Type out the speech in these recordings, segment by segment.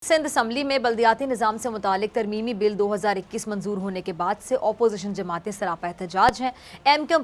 Sindh assembly में बल्दियाती निज़ाम से मुतालिक तरमीमी बिल 2021 मंजूर होने के बाद से अपोजिशन जमातें सरापा एहतजाज हैं। एमक्यूएम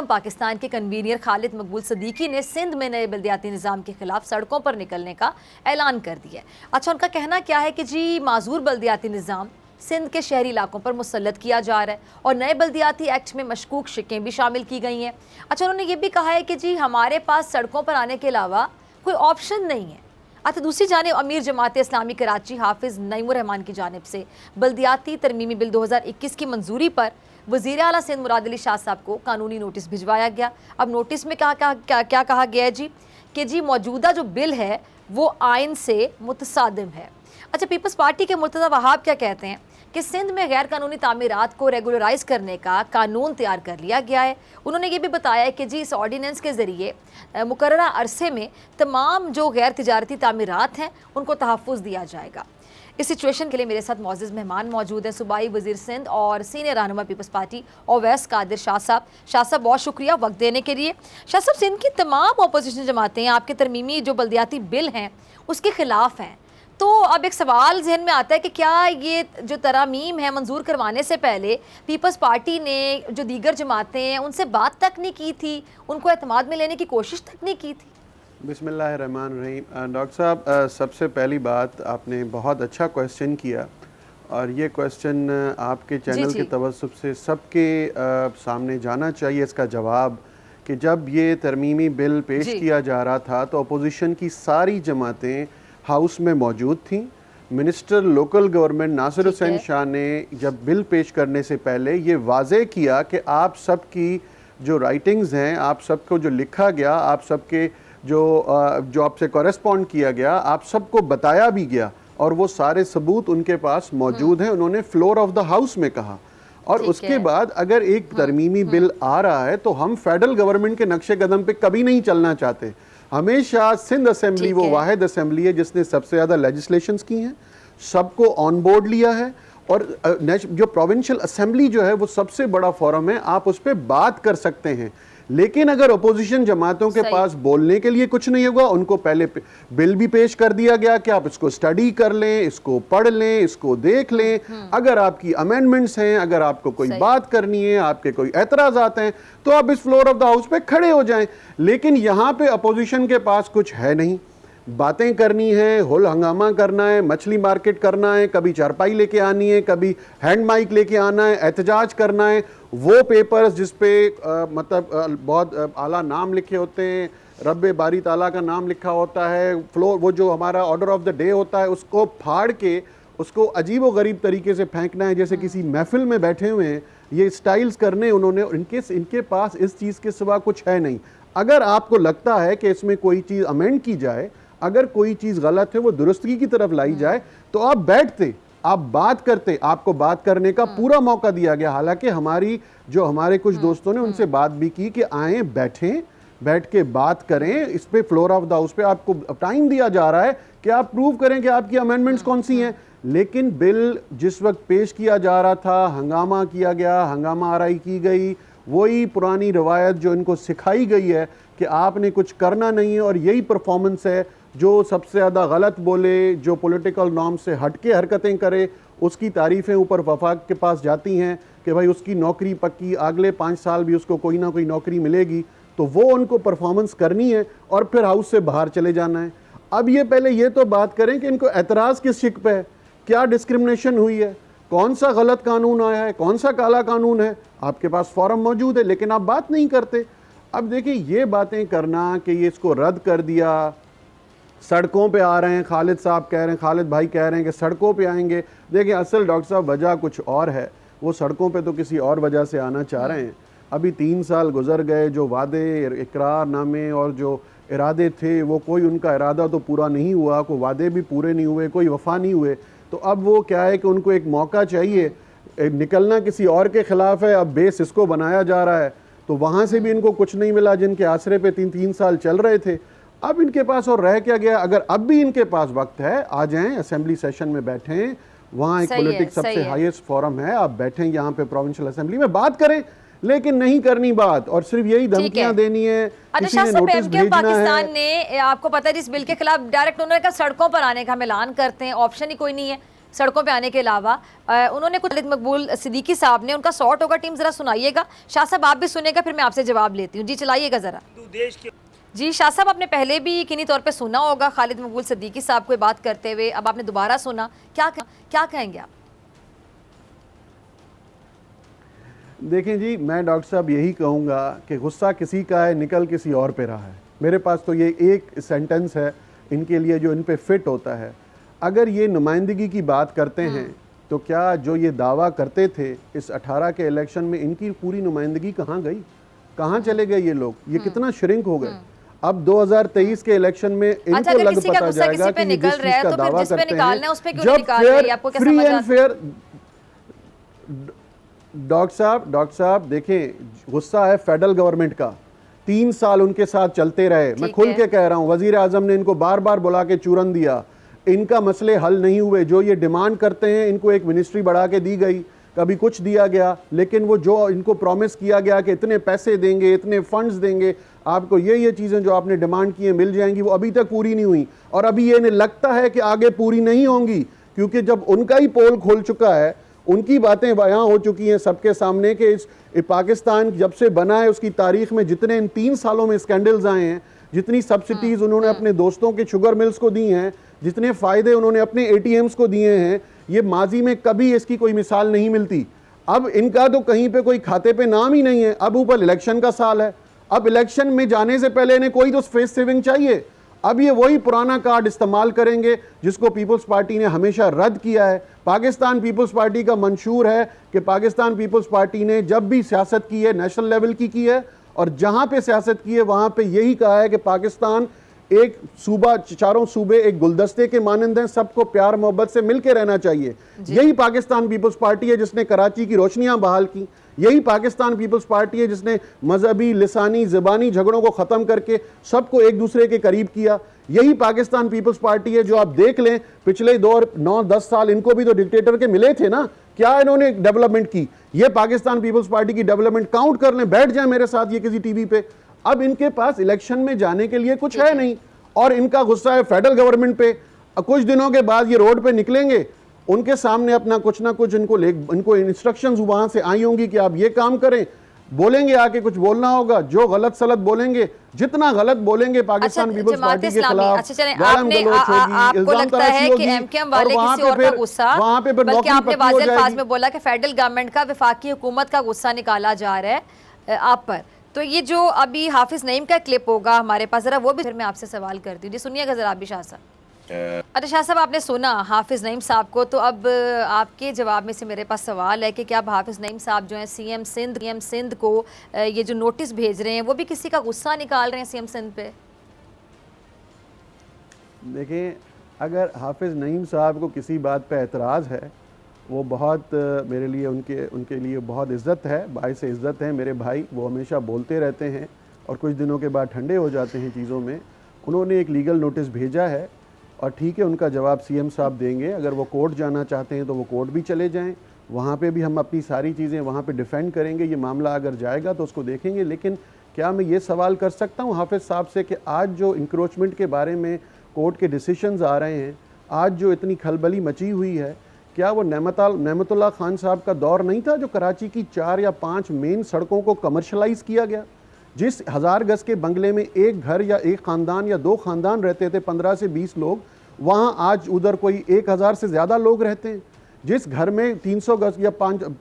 पाकिस्तान के कन्वीनियर खालिद मकबूल सदीकी ने सिंध में नए बल्दियाती निज़ाम के खिलाफ सड़कों पर निकलने का ऐलान कर दिया है। अच्छा, उनका कहना क्या है कि जी माजूर बल्दियाती निज़ाम सिंध के शहरी इलाकों पर मुसल्लत किया जा रहा है और नए बल्दियाती एक्ट में मशकूक शिकें भी शामिल की गई हैं। अच्छा, उन्होंने ये भी कहा है कि जी हमारे पास सड़कों पर आने के अलावा कोई ऑप्शन नहीं है। अच्छा, दूसरी जानिब अमीर जमात इस्लामी कराची हाफिज़ नईमुर रहमान की जानिब से बल्दियाती तरमीमी बिल 2021 की मंजूरी पर वज़ीर आला सिंध मुराद अली शाह साहब को कानूनी नोटिस भिजवाया गया। अब नोटिस में क्या कहा गया है जी कि जी मौजूदा जो बिल है वो आइन से मुतसादिम है। अच्छा, पीपल्स पार्टी के मुर्तज़ा वहाब क्या कहते हैं कि सिंध में गैर कानूनी तामीरात को रेगुलराइज करने का कानून तैयार कर लिया गया है। उन्होंने ये भी बताया है कि जी इस ऑर्डिनेंस के ज़रिए मुकर्ररा अरसे में तमाम जो गैर तिजारती तामीरात हैं उनको तहफ़्फ़ुज़ दिया जाएगा। इस सिचुएशन के लिए मेरे साथ मौजूद मेहमान मौजूद हैं सूबाई वज़ीर सिंध और सीनियर रहनुमा पीपल्स पार्टी ओवैस कादिर शाह साहब। शाह साहब, बहुत शुक्रिया वक्त देने के लिए। शाह साहब, सिंध की तमाम अपोजिशन जमातें आपके तरमीमी जो बल्दियाती बिल हैं उसके ख़िलाफ़ हैं, तो अब एक सवाल जहन में आता है कि क्या ये जो तरामीम है मंजूर करवाने से पहले पीपल्स पार्टी ने जो दीगर जमातें हैं उनसे बात तक नहीं की थी, उनको एतमाद में लेने की कोशिश तक नहीं की थी? बिस्मिल्लाहिर्रहमानिर्रहीम। डॉक्टर साहब, सबसे पहली बात आपने बहुत अच्छा क्वेश्चन किया और ये क्वेश्चन आपके चैनल के तवज्जुह से सबके सामने जाना चाहिए। इसका जवाब कि जब ये तरमीमी बिल पेश किया जा रहा था तो अपोजिशन की सारी जमातें हाउस में मौजूद थी। Minister local government Nasir Hussain Shah ने जब बिल पेश करने से पहले ये वाज़े किया कि आप सबकी जो राइटिंग्स हैं, आप सबको जो लिखा गया, आप सबके जो आपसे कॉरेस्पॉन्ड किया गया, आप सबको बताया भी गया और वो सारे सबूत उनके पास मौजूद हैं। उन्होंने फ्लोर ऑफ द हाउस में कहा। और उसके बाद अगर एक तरमीमी बिल आ रहा है तो हम फेडरल गवर्नमेंट के नक्शे कदम पे कभी नहीं चलना चाहते। हमेशा सिंध असेंबली वो वाहिद असेंबली है जिसने सबसे ज़्यादा लेजिस्लेशंस की हैं, सबको ऑन बोर्ड लिया है और जो प्रोविंशियल असेंबली जो है वो सबसे बड़ा फोरम है, आप उस पर बात कर सकते हैं। लेकिन अगर अपोजिशन जमातों के पास बोलने के लिए कुछ नहीं होगा, उनको पहले बिल भी पेश कर दिया गया कि आप इसको स्टडी कर लें, इसको पढ़ लें, इसको देख लें, अगर आपकी अमेंडमेंट्स हैं, अगर आपको कोई बात करनी है, आपके कोई एतराज़ात हैं तो आप इस फ्लोर ऑफ द हाउस पे खड़े हो जाएं। लेकिन यहाँ पे अपोजिशन के पास कुछ है नहीं, बातें करनी है, हुल हंगामा करना है, मछली मार्केट करना है, कभी चारपाई लेके आनी है, कभी हैंड माइक लेके आना है, एहतजाज करना है। वो पेपर्स जिस पे मतलब बहुत आला नाम लिखे होते हैं, रब्बे बारी ताला का नाम लिखा होता है, फ्लोर वो जो हमारा ऑर्डर ऑफ द डे होता है उसको फाड़ के उसको अजीब व गरीब तरीके से फेंकना है जैसे किसी महफिल में बैठे हुए हैं, ये स्टाइल्स करने उन्होंने। इनके पास इस चीज़ के सिवा कुछ है नहीं। अगर आपको लगता है कि इसमें कोई चीज़ अमेंड की जाए, अगर कोई चीज़ गलत है वो दुरुस्तगी की तरफ लाई जाए तो आप बैठते, आप बात करते, आपको बात करने का पूरा मौका दिया गया। हालांकि हमारे कुछ दोस्तों ने उनसे बात भी की कि आए, बैठें, बैठ के बात करें, इस पे फ्लोर ऑफ द हाउस पे आपको टाइम दिया जा रहा है कि आप प्रूव करें कि आपकी अमेंडमेंट्स कौन सी हैं। लेकिन बिल जिस वक्त पेश किया जा रहा था, हंगामा किया गया, हंगामा आराई की गई, वही पुरानी रवायत जो इनको सिखाई गई है कि आपने कुछ करना नहीं है और यही परफॉर्मेंस है। जो सबसे ज़्यादा गलत बोले, जो पॉलिटिकल नॉर्म से हटके हरकतें करे, उसकी तारीफ़ें ऊपर वफाक के पास जाती हैं कि भाई उसकी नौकरी पक्की, अगले 5 साल भी उसको कोई ना कोई नौकरी मिलेगी, तो वो उनको परफॉर्मेंस करनी है और फिर हाउस से बाहर चले जाना है। अब ये पहले ये तो बात करें कि इनको एतराज़ किस शिक पे है, क्या डिस्क्रिमिनेशन हुई है, कौन सा गलत कानून आया है, कौन सा काला कानून है। आपके पास फॉर्म मौजूद है लेकिन आप बात नहीं करते। अब देखिए, ये बातें करना कि ये इसको रद्द कर दिया, सड़कों पे आ रहे हैं, खालिद साहब कह रहे हैं, खालिद भाई कह रहे हैं कि सड़कों पे आएंगे। देखिए, असल डॉक्टर साहब वजह कुछ और है, वो सड़कों पे तो किसी और वजह से आना चाह रहे हैं। अभी 3 साल गुजर गए, जो वादे, इकरारनामे और जो इरादे थे वो कोई उनका इरादा तो पूरा नहीं हुआ, कोई वादे भी पूरे नहीं हुए, कोई वफा नहीं हुए। तो अब वो क्या है कि उनको एक मौका चाहिए, निकलना किसी और के ख़िलाफ़ है। अब बेस इसको बनाया जा रहा है तो वहाँ से भी इनको कुछ नहीं मिला जिनके आसरे पे 3 साल चल रहे थे। अब इनके पास और रह क्या गया? अगर अब भी इनके पास वक्त है, आ जाएं, असेंबली सेशन में बैठें, वहाँ एक पॉलिटिक्स सबसे हाईएस्ट फोरम है, आप बैठें यहाँ पे प्रोविंशियल असेंबली में बात करें। लेकिन नहीं करनी बात और सिर्फ यही धमकियां देनी है, अच्छा किसी शाह ने साहब, नोटिस एमक्यूएम भेजना पाकिस्तान है। ने आपको पता है इस बिल के खिलाफ डायरेक्ट उन्होंने कहा सड़कों पर आने का हम ऐलान करते हैं, ऑप्शन ही कोई नहीं है सड़कों पे आने के अलावा। उन्होंने कुछ खालिद मकबूल सिद्दीकी साहब ने उनका सॉर्ट होगा टीम, जरा सुनाइएगा शाह साहब, आप भी सुनेगा फिर मैं आपसे जवाब लेती हूँ। जी चलाइएगा जरा। जी शाह साहब, आपने पहले भी किन्हीं तौर पे सुना होगा खालिद मकबूल सिद्दीकी साहब को बात करते हुए, अब आपने दोबारा सुना, क्या कहेंगे आप? देखें जी, मैं डॉक्टर साहब यही कहूँगा कि गुस्सा किसी का है, निकल किसी और पे रहा है। मेरे पास तो ये एक सेंटेंस है इनके लिए जो इन पे फिट होता है। अगर ये नुमाइंदगी की बात करते हैं तो क्या जो ये दावा करते थे इस 18 के इलेक्शन में, इनकी पूरी नुमाइंदगी कहाँ गई? कहाँ चले गए ये लोग? ये कितना श्रिंक हो गए? अब 2023 के इलेक्शन में इनको लग पता जाएगा कि ये जिस चीज का दावा करते हैं, जब फ्री एंड फेयर। डॉक्टर साहब देखें, गुस्सा है फेडरल गवर्नमेंट का, 3 साल उनके साथ चलते रहे। मैं खुल के कह रहा हूं, वजीर आजम ने इनको बार बार बुला के चूरन दिया, इनका मसले हल नहीं हुए। जो ये डिमांड करते हैं, इनको एक मिनिस्ट्री बढ़ा के दी गई, कभी कुछ दिया गया, लेकिन वो जो इनको प्रॉमिस किया गया कि इतने पैसे देंगे, इतने फंड्स देंगे आपको, ये चीज़ें जो आपने डिमांड की हैं मिल जाएंगी, वो अभी तक पूरी नहीं हुई। और अभी ये लगता है कि आगे पूरी नहीं होंगी, क्योंकि जब उनका ही पोल खोल चुका है, उनकी बातें बयां हो चुकी हैं सबके सामने कि इस पाकिस्तान जब से बना है उसकी तारीख में जितने इन 3 सालों में स्कैंडल्स आए हैं, जितनी सब्सिडीज उन्होंने अपने दोस्तों के शुगर मिल्स को दी हैं, जितने फ़ायदे उन्होंने अपने एटीएम्स को दिए हैं, ये माजी में कभी इसकी कोई मिसाल नहीं मिलती। अब इनका तो कहीं पे कोई खाते पे नाम ही नहीं है। अब ऊपर इलेक्शन का साल है, अब इलेक्शन में जाने से पहले इन्हें कोई तो फेस सेविंग चाहिए। अब ये वही पुराना कार्ड इस्तेमाल करेंगे जिसको पीपल्स पार्टी ने हमेशा रद्द किया है। पाकिस्तान पीपल्स पार्टी का मंशूर है कि पाकिस्तान पीपल्स पार्टी ने जब भी सियासत की है नेशनल लेवल की है, और जहां पे सियासत की है वहां पे यही कहा है कि पाकिस्तान एक सूबा, चारों सूबे एक गुलदस्ते के मानंद हैं, सबको प्यार मोहब्बत से मिलकर रहना चाहिए। यही पाकिस्तान पीपल्स पार्टी है जिसने कराची की रोशनियां बहाल की। यही पाकिस्तान पीपल्स पार्टी है जिसने मजहबी, लिसानी, ज़बानी झगड़ों को ख़त्म करके सबको एक दूसरे के करीब किया। यही पाकिस्तान पीपल्स पार्टी है जो आप देख लें पिछले 9-10 साल इनको भी तो डिक्टेटर के मिले थे ना, क्या इन्होंने डेवलपमेंट की? ये पाकिस्तान पीपल्स पार्टी की डेवलपमेंट काउंट कर लें, बैठ जाए मेरे साथ ये किसी टीवी पे। अब इनके पास इलेक्शन में जाने के लिए कुछ है नहीं, और इनका गुस्सा है फेडरल गवर्नमेंट पे। कुछ दिनों के बाद ये रोड पे निकलेंगे, उनके सामने अपना कुछ ना कुछ इनको इंस्ट्रक्शंस वहां से आई होंगी कि आप ये काम करें, बोलेंगे आके कुछ बोलना होगा, जो गलत सलत बोलेंगे, जितना गलत बोलेंगे पाकिस्तान पीपल्स पार्टी के खिलाफ। अच्छा चलें, आपको लगता है कि एमक्यूएम वाले किसी और का गुस्सा, वहां पे बल्कि आपने वाज़ेह अल्फाज में बोला कि फेडरल गवर्नमेंट का, वफाकी हुकूमत का गुस्सा निकाला जा रहा है आप पर। तो ये जो अभी हाफिज नईम का क्लिप होगा हमारे पास, जरा वो भी फिर मैं आपसे सवाल करती हूँ। जी सुनिएगा जरा आप भी शाह साहब। अच्छा शाह साहब, आपने सुना हाफिज नईम साहब को, तो अब आपके जवाब में से मेरे पास सवाल है कि क्या अब हाफिज नईम साहब जो हैं सीएम सिंध को ये जो नोटिस भेज रहे हैं, वो भी किसी का गुस्सा निकाल रहे हैं सीएम सिंध पे? देखें, अगर हाफिज नईम साहब को किसी बात पे एतराज़ है, वो बहुत मेरे लिए उनके लिए बहुत इज़्ज़त है, बाइस इज़्ज़त है मेरे भाई। वो हमेशा बोलते रहते हैं और कुछ दिनों के बाद ठंडे हो जाते हैं चीज़ों में। उन्होंने एक लीगल नोटिस भेजा है और ठीक है, उनका जवाब सीएम साहब देंगे। अगर वो कोर्ट जाना चाहते हैं तो वो कोर्ट भी चले जाएं, वहाँ पे भी हम अपनी सारी चीज़ें वहाँ पे डिफेंड करेंगे। ये मामला अगर जाएगा तो उसको देखेंगे। लेकिन क्या मैं ये सवाल कर सकता हूँ हाफिज साहब से कि आज जो इंक्रोचमेंट के बारे में कोर्ट के डिसीशंस आ रहे हैं, आज जो इतनी खलबली मची हुई है, क्या वो नेमतुल्लाह खान साहब का दौर नहीं था जो कराची की 4 या 5 मेन सड़कों को कमर्शलाइज किया गया? जिस 1000 गज के बंगले में एक घर या एक ख़ानदान या 2 ख़ानदान रहते थे, 15 से 20 लोग, वहाँ आज उधर कोई 1000 से ज़्यादा लोग रहते हैं। जिस घर में 300 गज या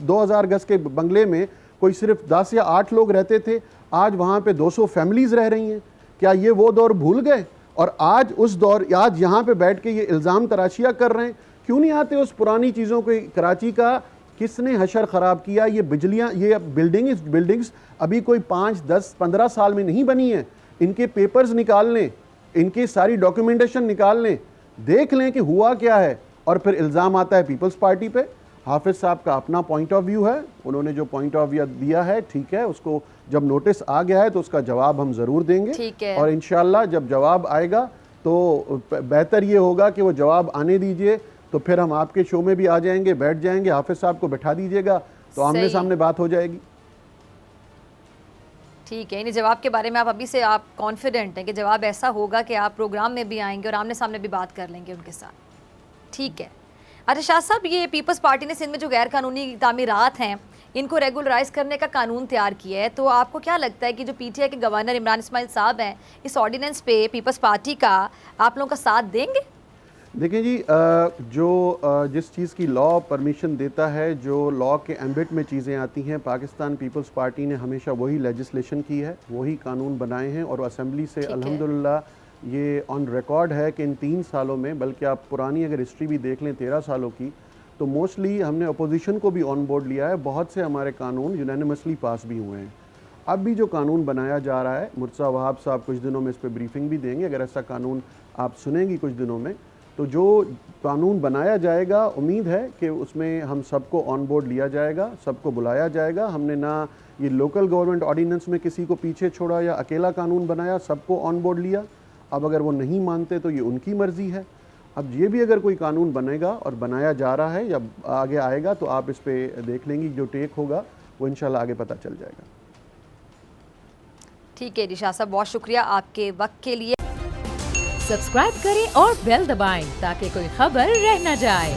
2000 गज के बंगले में कोई सिर्फ 10 या 8 लोग रहते थे, आज वहाँ पे 200 फैमिलीज़ रह रही हैं। क्या ये वो दौर भूल गए? और आज उस दौर, आज यहाँ पे बैठ के ये इल्ज़ाम तराशियाँ कर रहे हैं। क्यों नहीं आते उस पुरानी चीज़ों को? कराची का किसने हशर ख़राब किया? ये बिजलियाँ, ये बिल्डिंग्स अभी कोई 5, 10, 15 साल में नहीं बनी हैं। इनके पेपर्स निकाल लें, इनकी सारी डॉक्यूमेंटेशन निकाल लें, देख लें कि हुआ क्या है। और फिर इल्ज़ाम आता है पीपल्स पार्टी पे। हाफिज साहब का अपना पॉइंट ऑफ व्यू है, उन्होंने जो पॉइंट ऑफ व्यू दिया है ठीक है, उसको जब नोटिस आ गया है तो उसका जवाब हम ज़रूर देंगे। और इंशाल्लाह जब जवाब आएगा तो बेहतर ये होगा कि वो जवाब आने दीजिए, तो फिर हम आपके शो में भी आ जाएंगे, बैठ जाएंगे, हाफिज साहब को बैठा दीजिएगा, तो आमने सामने बात हो जाएगी। ठीक है, यानी जवाब के बारे में आप अभी से आप कॉन्फिडेंट हैं कि जवाब ऐसा होगा कि आप प्रोग्राम में भी आएंगे और आमने सामने भी बात कर लेंगे उनके साथ। ठीक है। अच्छा शाह साहब, ये पीपल्स पार्टी ने सिंध में जो गैर कानूनी तामीरात हैं इनको रेगुलराइज करने का कानून तैयार किया है, तो आपको क्या लगता है कि जो पीटीआई के गवर्नर इमरान इस्माइल साहब हैं इस ऑर्डिनेंस पे पीपल्स पार्टी का आप लोगों का साथ देंगे? देखिए जी, जिस चीज़ की लॉ परमिशन देता है, जो लॉ के एम्बिट में चीज़ें आती हैं, पाकिस्तान पीपल्स पार्टी ने हमेशा वही लेजिस्लेशन की है, वही कानून बनाए हैं और असेंबली से अल्हम्दुलिल्लाह ये ऑन रिकॉर्ड है कि इन 3 सालों में, बल्कि आप पुरानी अगर हिस्ट्री भी देख लें 13 सालों की, तो मोस्टली हमने अपोजिशन को भी ऑन बोर्ड लिया है। बहुत से हमारे कानून यूनानिमसली पास भी हुए हैं। अब भी जो कानून बनाया जा रहा है, मुर्तज़ा वहाब साहब कुछ दिनों में इस पर ब्रीफिंग भी देंगे, अगर ऐसा कानून आप सुनेंगी कुछ दिनों में, तो जो कानून बनाया जाएगा उम्मीद है कि उसमें हम सबको ऑन बोर्ड लिया जाएगा, सबको बुलाया जाएगा। हमने ना ये लोकल गवर्नमेंट ऑर्डिनेंस में किसी को पीछे छोड़ा या अकेला कानून बनाया, सबको ऑन बोर्ड लिया। अब अगर वो नहीं मानते तो ये उनकी मर्ज़ी है। अब ये भी अगर कोई कानून बनेगा और बनाया जा रहा है या आगे आएगा तो आप इस पर देख लेंगी, जो टेक होगा वो इंशाल्लाह आगे पता चल जाएगा। ठीक है शाह साहब, बहुत शुक्रिया आपके वक्त के लिए। सब्सक्राइब करें और बेल दबाएं ताकि कोई खबर रह न जाए।